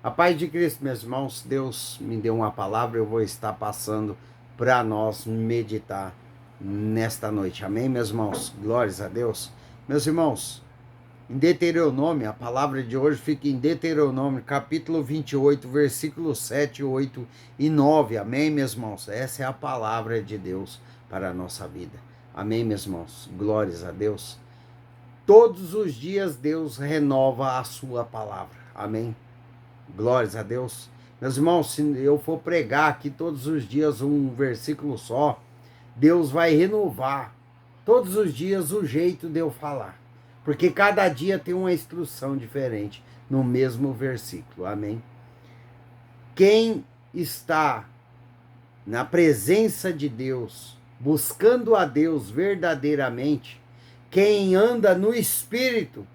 A paz de Cristo, meus irmãos, Deus me deu uma palavra, eu vou estar passando para nós meditar nesta noite. Amém, meus irmãos? Glórias a Deus. Meus irmãos, em Deuteronômio, a palavra de hoje fica em Deuteronômio, capítulo 28, versículos 7, 8 e 9. Amém, meus irmãos? Essa é a palavra de Deus para a nossa vida. Amém, meus irmãos? Glórias a Deus. Todos os dias Deus renova a sua palavra. Amém? Glórias a Deus. Meus irmãos, se eu for pregar aqui todos os dias um versículo só, Deus vai renovar todos os dias o jeito de eu falar. Porque cada dia tem uma instrução diferente no mesmo versículo. Amém? Quem está na presença de Deus, buscando a Deus verdadeiramente, quem anda no Espírito,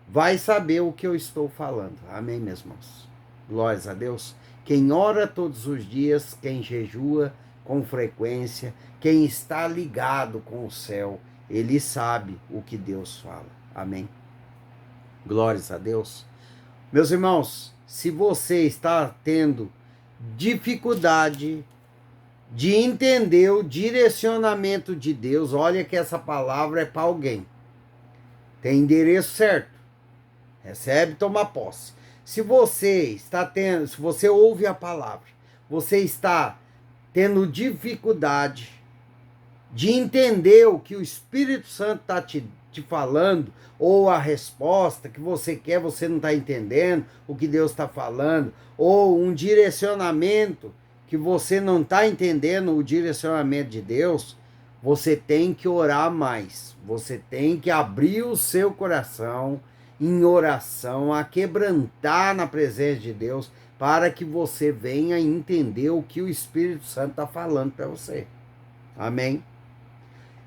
vai saber o que eu estou falando. Amém, meus irmãos? Glórias a Deus. Quem ora todos os dias, quem jejua com frequência, quem está ligado com o céu, ele sabe o que Deus fala. Amém? Glórias a Deus. Meus irmãos, se você está tendo dificuldade de entender o direcionamento de Deus, olha que essa palavra é para alguém. Tem endereço certo. Recebe, toma posse. Se você ouve a palavra, você está tendo dificuldade de entender o que o Espírito Santo está te falando, ou a resposta que você quer, você não está entendendo o que Deus está falando, ou um direcionamento que você não está entendendo o direcionamento de Deus, você tem que orar mais. Você tem que abrir o seu coração em oração, a quebrantar na presença de Deus, para que você venha entender o que o Espírito Santo está falando para você. Amém?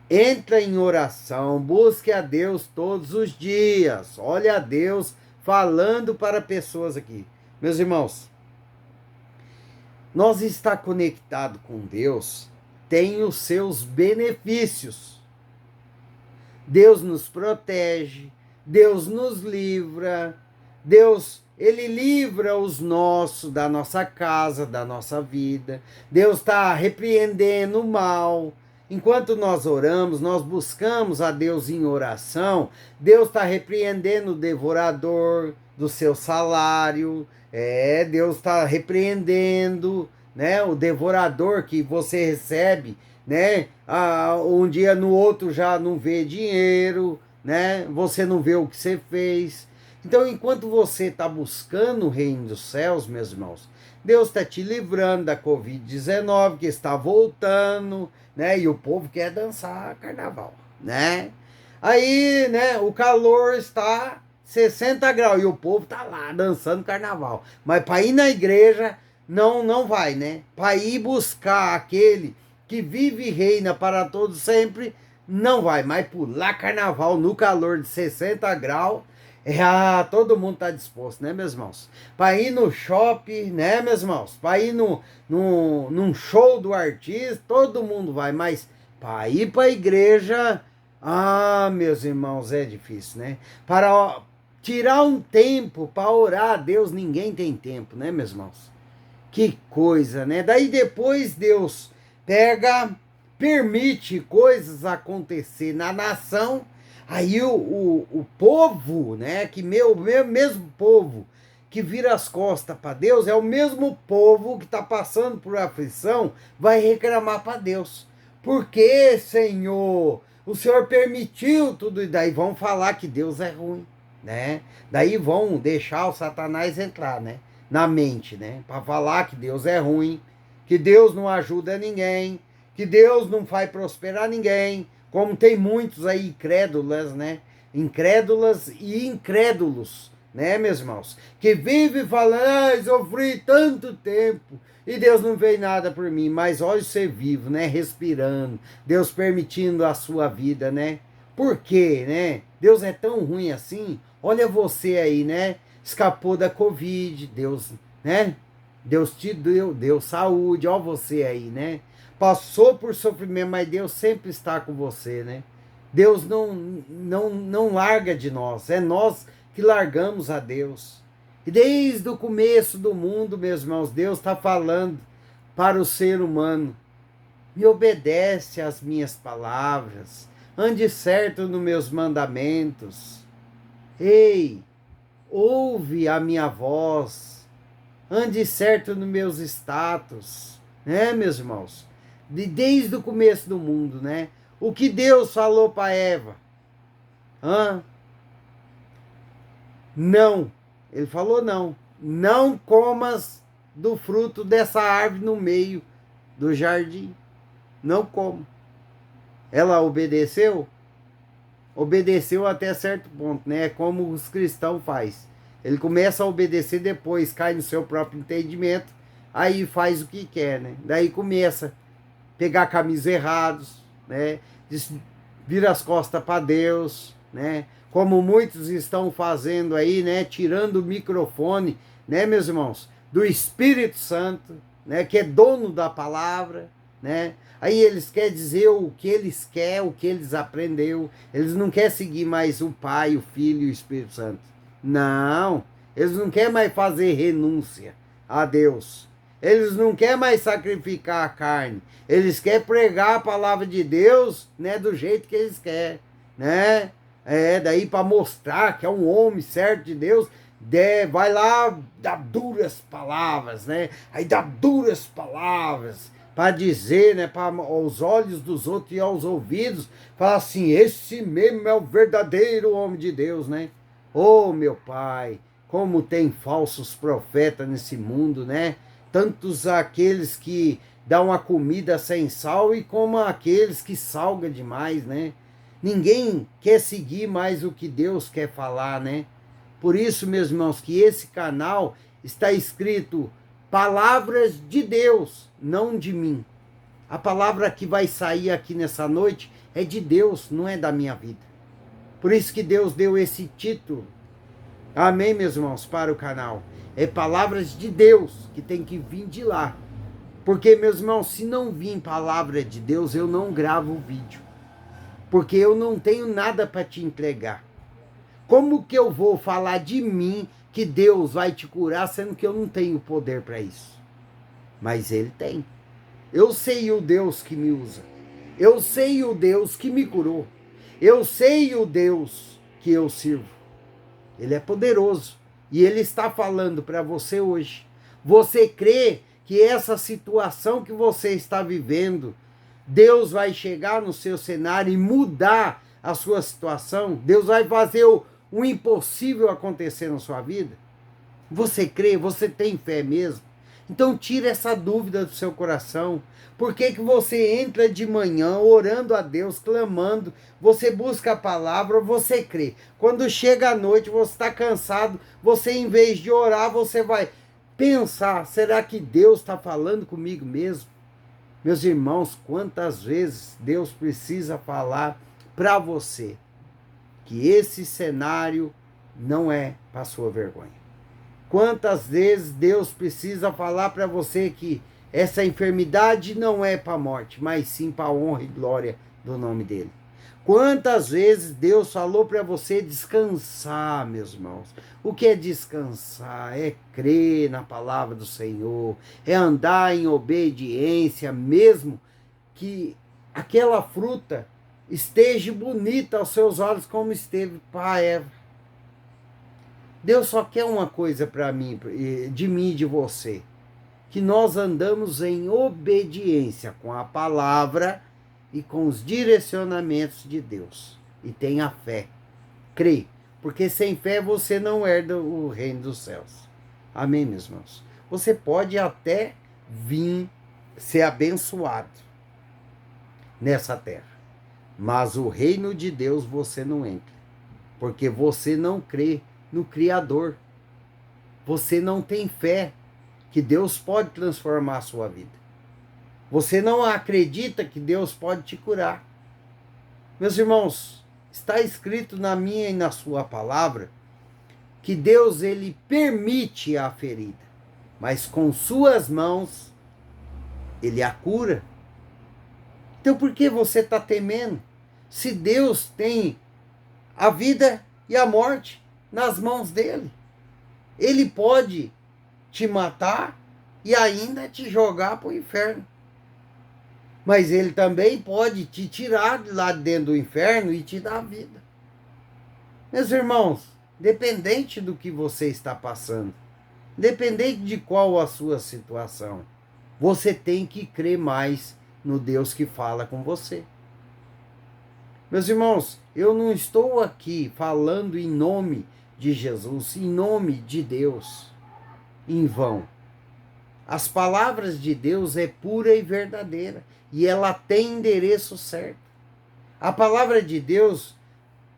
Entra em oração, busque a Deus todos os dias. Olha a Deus falando para pessoas aqui. Meus irmãos, nós estar conectado com Deus tem os seus benefícios. Deus nos protege, Deus nos livra, Deus, Ele livra os nossos da nossa casa, da nossa vida. Deus está repreendendo o mal. Enquanto nós oramos, nós buscamos a Deus em oração, Deus está repreendendo o devorador do seu salário, Deus está repreendendo, né, o devorador que você recebe, né, um dia no outro já não vê dinheiro, né, você não vê o que você fez. Então, enquanto você está buscando o reino dos céus, meus irmãos, Deus está te livrando da Covid-19, que está voltando, né? E o povo quer dançar carnaval, né? Aí, né, o calor está 60 graus e o povo tá lá dançando carnaval. Mas para ir na igreja, não vai, né? Para ir buscar aquele que vive e reina para todos sempre, não vai. Mas pular carnaval no calor de 60 graus, todo mundo está disposto, né, meus irmãos? Para ir no shopping, né, meus irmãos? Para ir num show do artista, todo mundo vai. Mas para ir para a igreja, meus irmãos, é difícil, né? Para tirar um tempo para orar a Deus, ninguém tem tempo, né, meus irmãos? Que coisa, né? Daí depois Deus permite coisas acontecer na nação. Aí o povo, né, que mesmo povo que vira as costas para Deus, é o mesmo povo que está passando por aflição, vai reclamar para Deus. Por que, Senhor? O Senhor permitiu tudo, e daí vão falar que Deus é ruim, né? Daí vão deixar o Satanás entrar, né, na mente, né, para falar que Deus é ruim, que Deus não ajuda ninguém, que Deus não faz prosperar ninguém. Como tem muitos aí incrédulas, né? Incrédulas e incrédulos, né, meus irmãos? Que vivem falando, sofri tanto tempo e Deus não fez nada por mim. Mas olha você vivo, né? Respirando, Deus permitindo a sua vida, né? Por quê, né? Deus é tão ruim assim? Olha você aí, né? Escapou da Covid, Deus, né? Deus te deu saúde, olha você aí, né? Passou por sofrimento, mas Deus sempre está com você, né? Deus não larga de nós, é nós que largamos a Deus. E desde o começo do mundo, meus irmãos, Deus está falando para o ser humano: me obedece às minhas palavras, ande certo nos meus mandamentos. Ei, ouve a minha voz, ande certo nos meus status, né, meus irmãos? Desde o começo do mundo, né? O que Deus falou para Eva? Não. Ele falou não. Não comas do fruto dessa árvore no meio do jardim. Não como. Ela obedeceu? Obedeceu até certo ponto, né? Como os cristãos fazem. Ele começa a obedecer, depois cai no seu próprio entendimento, aí faz o que quer, né? Daí começa a pegar caminhos errados, né? Vira as costas para Deus, né? Como muitos estão fazendo aí, né? Tirando o microfone, né, meus irmãos? Do Espírito Santo, né? Que é dono da palavra, né? Aí eles querem dizer o que eles querem, o que eles aprendeu. Eles não querem seguir mais o Pai, o Filho e o Espírito Santo. Não, eles não querem mais fazer renúncia a Deus. Eles não querem mais sacrificar a carne. Eles querem pregar a palavra de Deus, né, do jeito que eles querem, né? Daí para mostrar que é um homem certo de Deus, vai lá, dá duras palavras, né? Aí dá duras palavras para dizer, né, para aos olhos dos outros e aos ouvidos, fala assim: esse mesmo é o verdadeiro homem de Deus, né? Oh, meu Pai, como tem falsos profetas nesse mundo, né? Tantos aqueles que dão a comida sem sal e como aqueles que salga demais, né? Ninguém quer seguir mais o que Deus quer falar, né? Por isso, meus irmãos, que esse canal está escrito Palavras de Deus, não de mim. A palavra que vai sair aqui nessa noite é de Deus, não é da minha vida. Por isso que Deus deu esse título. Amém, meus irmãos, para o canal. É palavras de Deus que tem que vir de lá. Porque, meus irmãos, se não vir palavra de Deus, eu não gravo o vídeo. Porque eu não tenho nada para te entregar. Como que eu vou falar de mim que Deus vai te curar, sendo que eu não tenho poder para isso? Mas Ele tem. Eu sei o Deus que me usa. Eu sei o Deus que me curou. Eu sei o Deus que eu sirvo. Ele é poderoso. E Ele está falando para você hoje. Você crê que essa situação que você está vivendo, Deus vai chegar no seu cenário e mudar a sua situação? Deus vai fazer o impossível acontecer na sua vida? Você crê? Você tem fé mesmo? Então tira essa dúvida do seu coração. Por que você entra de manhã orando a Deus, clamando, você busca a palavra, você crê? Quando chega a noite, você está cansado, você em vez de orar, você vai pensar: será que Deus está falando comigo mesmo? Meus irmãos, quantas vezes Deus precisa falar para você que esse cenário não é para sua vergonha? Quantas vezes Deus precisa falar para você que essa enfermidade não é para a morte, mas sim para a honra e glória do nome dele? Quantas vezes Deus falou para você descansar, meus irmãos? O que é descansar? É crer na palavra do Senhor, é andar em obediência, mesmo que aquela fruta esteja bonita aos seus olhos, como esteve para Eva. Deus só quer uma coisa para mim, de mim e de você: que nós andamos em obediência com a palavra e com os direcionamentos de Deus. E tenha fé, crê, porque sem fé você não herda o reino dos céus. Amém, meus irmãos? Você pode até vir ser abençoado nessa terra, mas o reino de Deus você não entra, porque você não crê no Criador. Você não tem fé que Deus pode transformar a sua vida. Você não acredita que Deus pode te curar. Meus irmãos, está escrito na minha e na sua palavra que Deus, ele permite a ferida, mas com suas mãos ele a cura. Então por que você está temendo? Se Deus tem a vida e a morte nas mãos dele. Ele pode te matar e ainda te jogar para o inferno. Mas ele também pode te tirar de lá dentro do inferno e te dar vida. Meus irmãos, dependente do que você está passando, independente de qual a sua situação, você tem que crer mais no Deus que fala com você. Meus irmãos, eu não estou aqui falando em nome de Jesus, em nome de Deus, em vão. As palavras de Deus é pura e verdadeira, e ela tem endereço certo. A palavra de Deus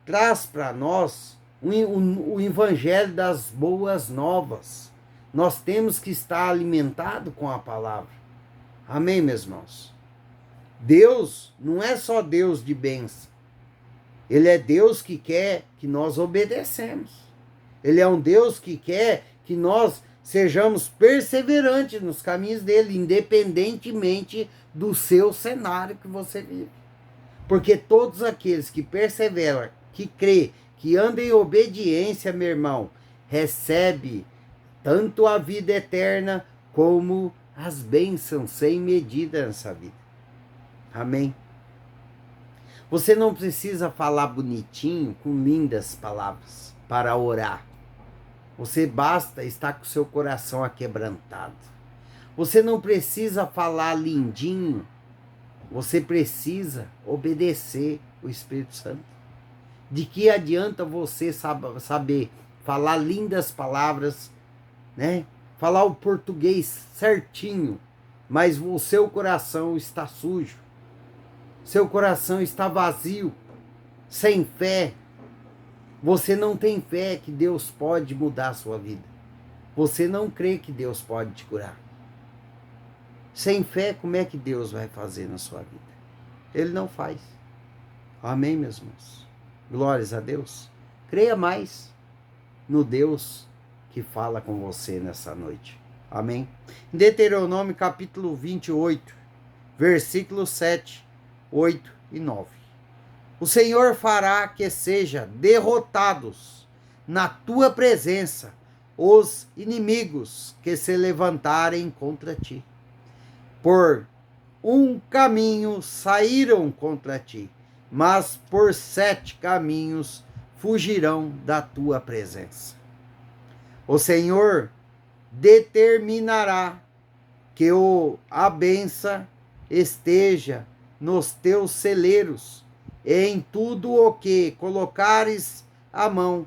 traz para nós o evangelho das boas novas. Nós temos que estar alimentado com a palavra. Amém, meus irmãos? Deus não é só Deus de bênção. Ele é Deus que quer que nós obedecemos. Ele é um Deus que quer que nós sejamos perseverantes nos caminhos dele, independentemente do seu cenário que você vive. Porque todos aqueles que perseveram, que crê, que andam em obediência, meu irmão, recebe tanto a vida eterna como as bênçãos sem medida nessa vida. Amém? Você não precisa falar bonitinho, com lindas palavras, para orar. Você basta estar com o seu coração aquebrantado. Você não precisa falar lindinho. Você precisa obedecer o Espírito Santo. De que adianta você saber falar lindas palavras, né? Falar o português certinho, mas o seu coração está sujo. Seu coração está vazio, sem fé. Você não tem fé que Deus pode mudar a sua vida. Você não crê que Deus pode te curar. Sem fé, como é que Deus vai fazer na sua vida? Ele não faz. Amém, meus irmãos? Glórias a Deus. Creia mais no Deus que fala com você nessa noite. Amém? Em Deuteronômio capítulo 28, versículos 7, 8 e 9. O Senhor fará que sejam derrotados na tua presença os inimigos que se levantarem contra ti. Por um caminho saíram contra ti, mas por 7 caminhos fugirão da tua presença. O Senhor determinará que a bênção esteja nos teus celeiros, em tudo o que colocares a mão,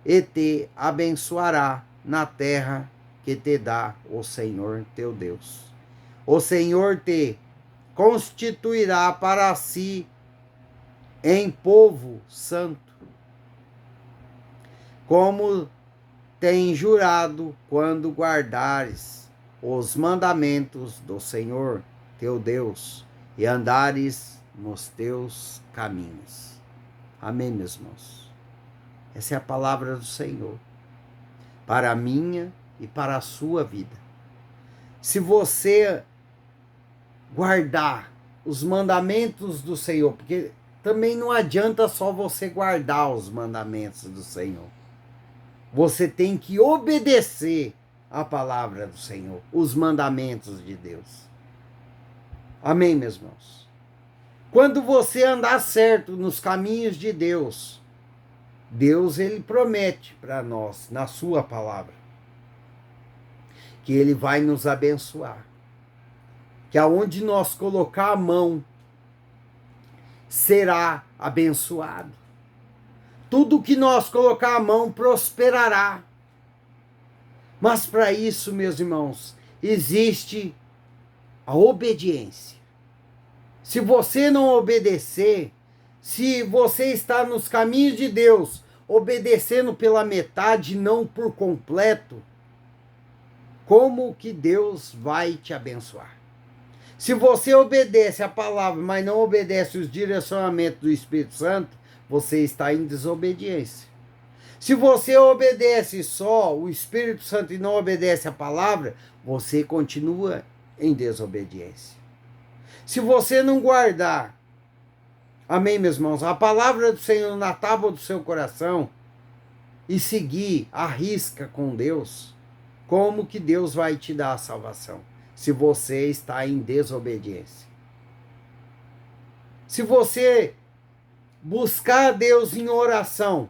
e te abençoará na terra que te dá o Senhor teu Deus. O Senhor te constituirá para si em povo santo, como tem jurado quando guardares os mandamentos do Senhor teu Deus e andares nos teus caminhos. Amém, meus irmãos? Essa é a palavra do Senhor para a minha e para a sua vida. Se você guardar os mandamentos do Senhor, porque também não adianta só você guardar os mandamentos do Senhor. Você tem que obedecer a palavra do Senhor, os mandamentos de Deus. Amém, meus irmãos? Quando você andar certo nos caminhos de Deus, Deus, ele promete para nós, na sua palavra, que ele vai nos abençoar. Que aonde nós colocar a mão, será abençoado. Tudo que nós colocar a mão prosperará. Mas para isso, meus irmãos, existe a obediência. Se você não obedecer, se você está nos caminhos de Deus, obedecendo pela metade, não por completo, como que Deus vai te abençoar? Se você obedece a palavra, mas não obedece os direcionamentos do Espírito Santo, você está em desobediência. Se você obedece só o Espírito Santo e não obedece a palavra, você continua em desobediência. Se você não guardar, amém, meus irmãos, a palavra do Senhor na tábua do seu coração, e seguir à risca com Deus, como que Deus vai te dar a salvação? Se você está em desobediência. Se você buscar a Deus em oração,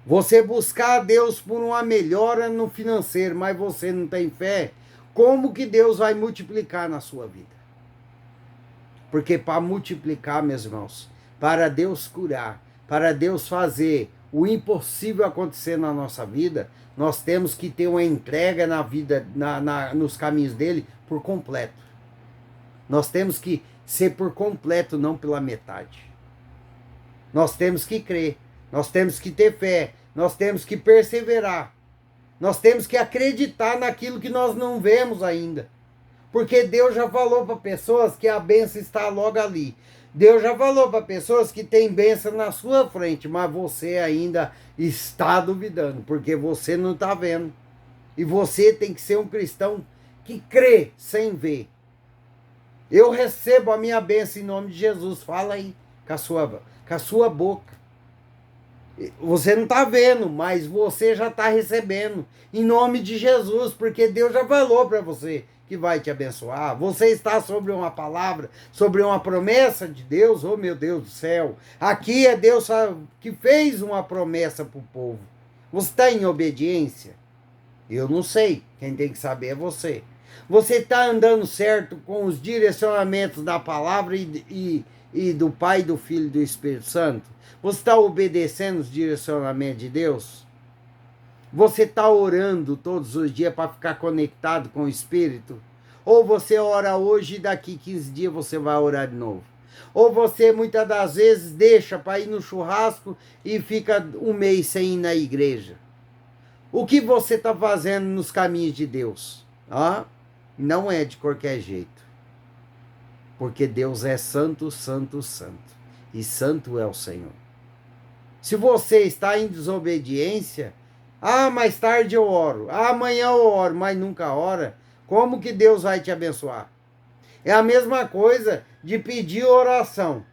você buscar a Deus por uma melhora no financeiro, mas você não tem fé, como que Deus vai multiplicar na sua vida? Porque para multiplicar, meus irmãos, para Deus curar, para Deus fazer o impossível acontecer na nossa vida, nós temos que ter uma entrega na vida, nos caminhos dele por completo. Nós temos que ser por completo, não pela metade. Nós temos que crer, nós temos que ter fé, nós temos que perseverar. Nós temos que acreditar naquilo que nós não vemos ainda. Porque Deus já falou para pessoas que a bênção está logo ali. Deus já falou para pessoas que tem bênção na sua frente, mas você ainda está duvidando, porque você não está vendo. E você tem que ser um cristão que crê sem ver. Eu recebo a minha bênção em nome de Jesus. Fala aí com a sua boca. Você não está vendo, mas você já está recebendo em nome de Jesus, porque Deus já falou para você que vai te abençoar. Você está sobre uma palavra, sobre uma promessa de Deus. Oh, meu Deus do céu, aqui é Deus que fez uma promessa para o povo. Você está em obediência? Eu não sei, quem tem que saber é você. Você está andando certo com os direcionamentos da palavra e do Pai, do Filho e do Espírito Santo? Você está obedecendo os direcionamentos de Deus? Você está orando todos os dias para ficar conectado com o Espírito? Ou você ora hoje e daqui 15 dias você vai orar de novo? Ou você muitas das vezes deixa para ir no churrasco e fica um mês sem ir na igreja? O que você está fazendo nos caminhos de Deus? Não é de qualquer jeito. Porque Deus é santo, santo, santo. E santo é o Senhor. Se você está em desobediência, mais tarde eu oro, amanhã eu oro, mas nunca ora, como que Deus vai te abençoar? É a mesma coisa de pedir oração.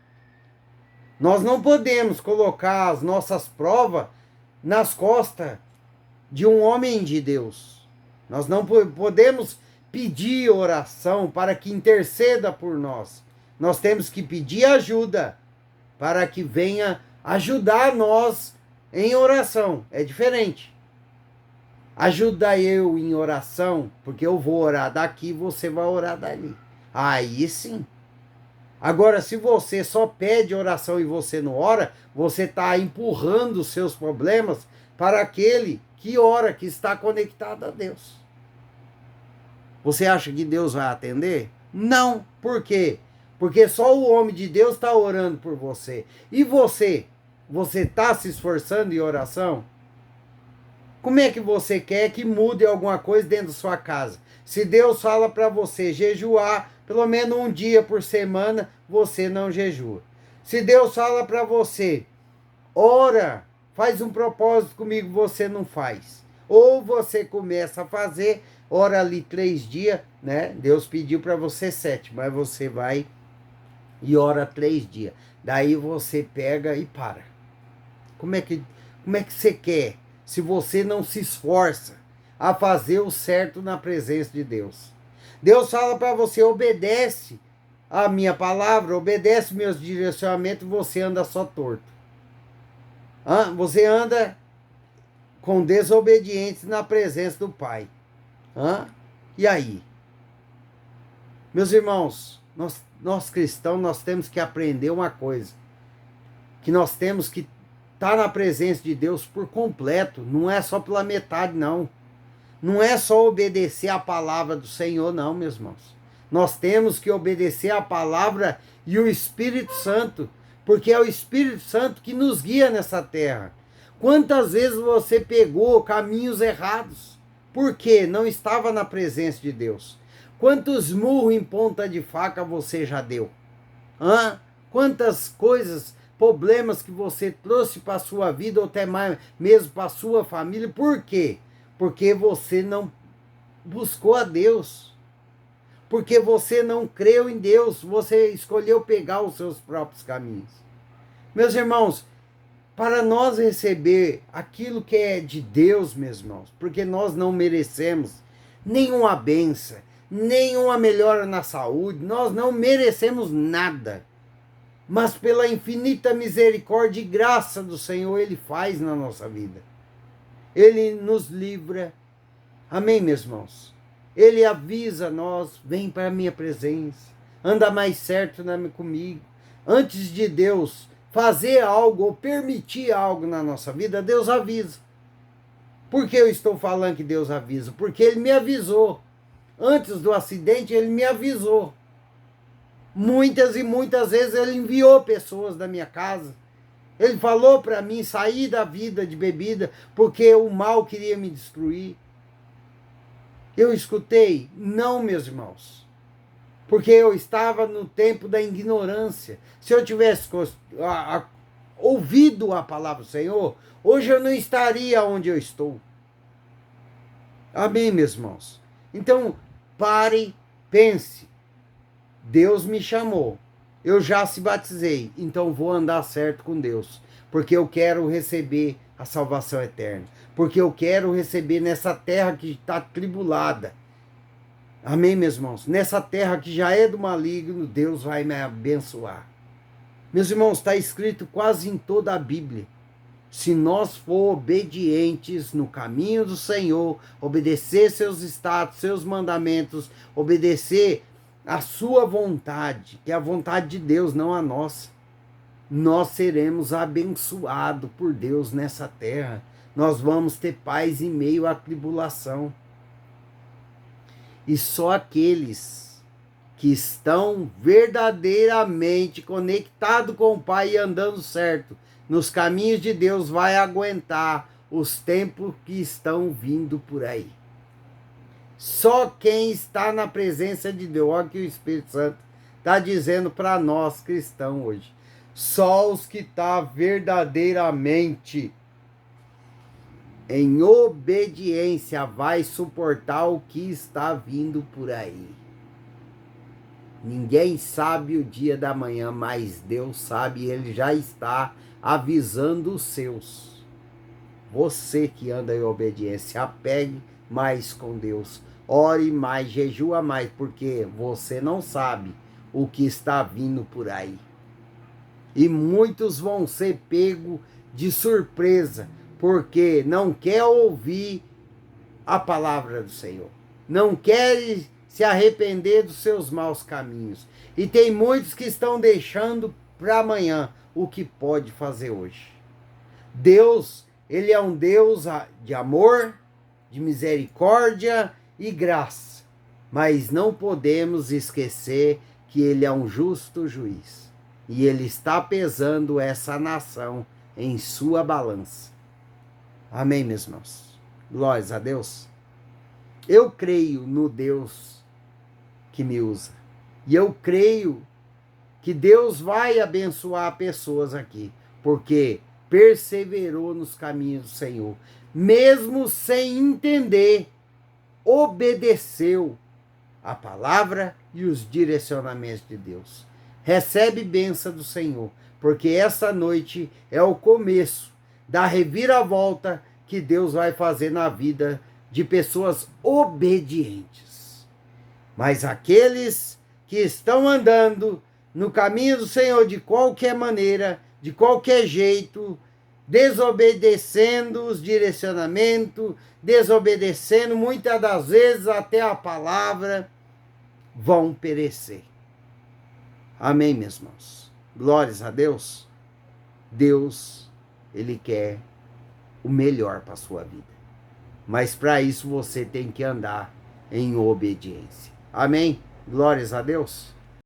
Nós não podemos colocar as nossas provas nas costas de um homem de Deus. Nós não podemos pedir oração para que interceda por nós. Nós temos que pedir ajuda para que venha ajudar nós em oração. É diferente. Ajuda eu em oração, porque eu vou orar daqui, você vai orar dali. Aí sim. Agora, se você só pede oração e você não ora, você está empurrando os seus problemas para aquele que ora, que está conectado a Deus. Você acha que Deus vai atender? Não. Por quê? Porque só o homem de Deus está orando por você. E você? Você está se esforçando em oração? Como é que você quer que mude alguma coisa dentro da sua casa? Se Deus fala para você jejuar pelo menos um dia por semana, você não jejua. Se Deus fala para você, ora, faz um propósito comigo, você não faz. Ou você começa a fazer, ora ali 3 dias, né? Deus pediu para você 7, mas você vai e ora 3 dias. Daí você pega e para. Como é que você quer, se você não se esforça a fazer o certo na presença de Deus? Deus fala para você, obedece a minha palavra, obedece meus direcionamentos, você anda só torto. Você anda com desobedientes na presença do Pai. E aí? Meus irmãos, nós cristãos, nós temos que aprender uma coisa. Que nós temos que estar na presença de Deus por completo. Não é só pela metade, não. Não é só obedecer a palavra do Senhor, não, meus irmãos. Nós temos que obedecer a palavra e o Espírito Santo. Porque é o Espírito Santo que nos guia nessa terra. Quantas vezes você pegou caminhos errados? Porque não estava na presença de Deus. Quantos murros em ponta de faca você já deu? Quantas coisas, problemas que você trouxe para a sua vida, ou até mais mesmo para a sua família. Por quê? Porque você não buscou a Deus. Porque você não creu em Deus. Você escolheu pegar os seus próprios caminhos. Meus irmãos, para nós receber aquilo que é de Deus, meus irmãos, porque nós não merecemos nenhuma bênção, nenhuma melhora na saúde, nós não merecemos nada. Mas pela infinita misericórdia e graça do Senhor, Ele faz na nossa vida. Ele nos livra. Amém, meus irmãos? Ele avisa nós, vem para a minha presença, anda mais certo comigo. Antes de Deus fazer algo ou permitir algo na nossa vida, Deus avisa. Por que eu estou falando que Deus avisa? Porque Ele me avisou. Antes do acidente, Ele me avisou. Muitas e muitas vezes Ele enviou pessoas da minha casa. Ele falou para mim sair da vida de bebida, porque o mal queria me destruir. Eu escutei? Não, meus irmãos. Porque eu estava no tempo da ignorância. Se eu tivesse ouvido a palavra do Senhor, hoje eu não estaria onde eu estou. Amém, meus irmãos? Então, pare, pense. Deus me chamou. Eu já se batizei, então vou andar certo com Deus. Porque eu quero receber a salvação eterna. Porque eu quero receber nessa terra que está tribulada. Amém, meus irmãos? Nessa terra que já é do maligno, Deus vai me abençoar. Meus irmãos, está escrito quase em toda a Bíblia. Se nós for obedientes no caminho do Senhor, obedecer seus estados, seus mandamentos, obedecer a sua vontade, que é a vontade de Deus, não a nossa, nós seremos abençoados por Deus nessa terra. Nós vamos ter paz em meio à tribulação. E só aqueles que estão verdadeiramente conectados com o Pai e andando certo nos caminhos de Deus vai aguentar os tempos que estão vindo por aí. Só quem está na presença de Deus, olha que o Espírito Santo está dizendo para nós cristãos hoje. Só os que estão verdadeiramente em obediência vai suportar o que está vindo por aí. Ninguém sabe o dia da manhã, mas Deus sabe e Ele já está avisando os seus. Você que anda em obediência, apegue mais com Deus. Ore mais, jejua mais, porque você não sabe o que está vindo por aí. E muitos vão ser pegos de surpresa, porque não quer ouvir a palavra do Senhor. Não quer se arrepender dos seus maus caminhos. E tem muitos que estão deixando para amanhã o que pode fazer hoje. Deus, Ele é um Deus de amor, de misericórdia e graça. Mas não podemos esquecer que Ele é um justo juiz. E Ele está pesando essa nação em sua balança. Amém, meus irmãos? Glórias a Deus. Eu creio no Deus que me usa. E eu creio que Deus vai abençoar pessoas aqui, porque perseverou nos caminhos do Senhor. Mesmo sem entender, obedeceu a palavra e os direcionamentos de Deus. Recebe bênção do Senhor, porque essa noite é o começo da reviravolta que Deus vai fazer na vida de pessoas obedientes. Mas aqueles que estão andando no caminho do Senhor de qualquer maneira, de qualquer jeito, desobedecendo os direcionamentos, desobedecendo muitas das vezes até a palavra, vão perecer. Amém, meus irmãos? Glórias a Deus. Deus, Ele quer o melhor para a sua vida. Mas para isso você tem que andar em obediência. Amém? Glórias a Deus.